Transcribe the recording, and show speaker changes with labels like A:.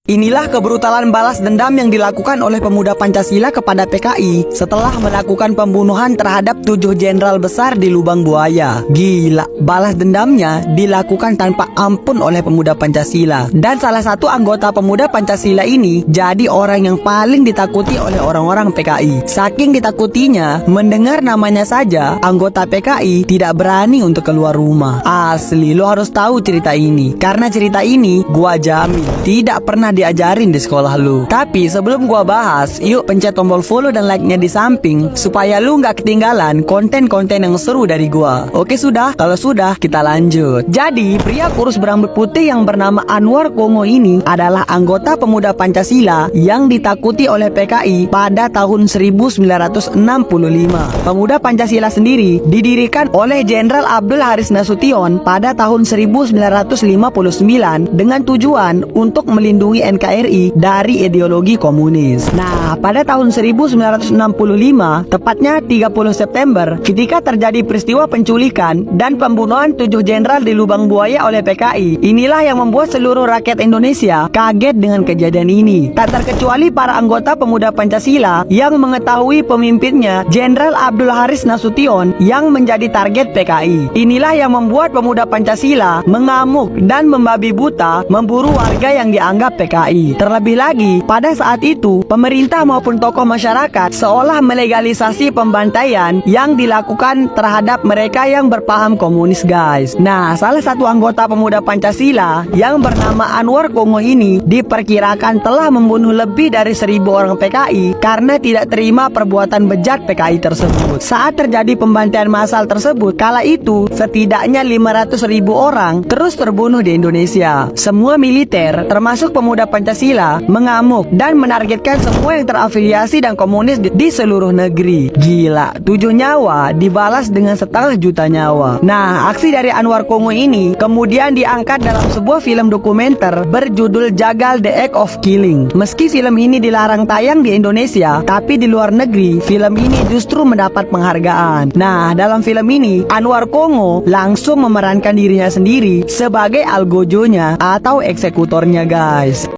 A: Inilah kebrutalan balas dendam yang dilakukan oleh pemuda Pancasila kepada PKI setelah melakukan pembunuhan terhadap 7 jenderal besar di Lubang Buaya. Gila, balas dendamnya dilakukan tanpa ampun oleh pemuda Pancasila. Dan salah satu anggota pemuda Pancasila ini jadi orang yang paling ditakuti oleh orang-orang PKI. Saking ditakutinya, mendengar namanya saja, anggota PKI tidak berani untuk keluar rumah. Asli, lo harus tahu cerita ini. Karena cerita ini, gua jamin tidak pernah diajarin di sekolah lu. Tapi sebelum gua bahas, yuk pencet tombol follow dan like-nya di samping supaya lu nggak ketinggalan konten-konten yang seru dari gua. Oke sudah? Kalau sudah, kita lanjut. Jadi, pria kurus berambut putih yang bernama Anwar Kongo ini adalah anggota pemuda Pancasila yang ditakuti oleh PKI pada tahun 1965. Pemuda Pancasila sendiri didirikan oleh Jenderal Abdul Haris Nasution pada tahun 1959 dengan tujuan untuk melindungi NKRI dari ideologi komunis. Nah, pada tahun 1965, tepatnya 30 September, ketika terjadi peristiwa penculikan dan pembunuhan 7 jenderal di Lubang Buaya oleh PKI, inilah yang membuat seluruh rakyat Indonesia kaget dengan kejadian ini. Tak terkecuali para anggota pemuda Pancasila yang mengetahui pemimpinnya, Jenderal Abdul Haris Nasution, yang menjadi target PKI. Inilah yang membuat pemuda Pancasila mengamuk dan membabi buta memburu warga yang dianggap PKI. Terlebih lagi, pada saat itu, pemerintah maupun tokoh masyarakat seolah melegalisasi pembantaian yang dilakukan terhadap mereka yang berpaham komunis, guys. Nah, salah satu anggota pemuda Pancasila yang bernama Anwar Kongo ini diperkirakan telah membunuh lebih dari 1.000 orang PKI karena tidak terima perbuatan bejat PKI tersebut. Saat terjadi pembantaian massal tersebut, kala itu setidaknya 500.000 orang terus terbunuh di Indonesia. Semua militer, termasuk pemuda Pancasila, mengamuk dan menargetkan semua yang terafiliasi dan komunis di seluruh negeri. Gila, 7 nyawa dibalas dengan 1,5 juta nyawa. Nah, aksi dari Anwar Kongo ini kemudian diangkat dalam sebuah film dokumenter berjudul Jagal The Act of Killing. Meski film ini dilarang tayang di Indonesia, tapi di luar negeri, film ini justru mendapat penghargaan. Nah, dalam film ini, Anwar Kongo langsung memerankan dirinya sendiri sebagai algojonya atau eksekutornya, guys.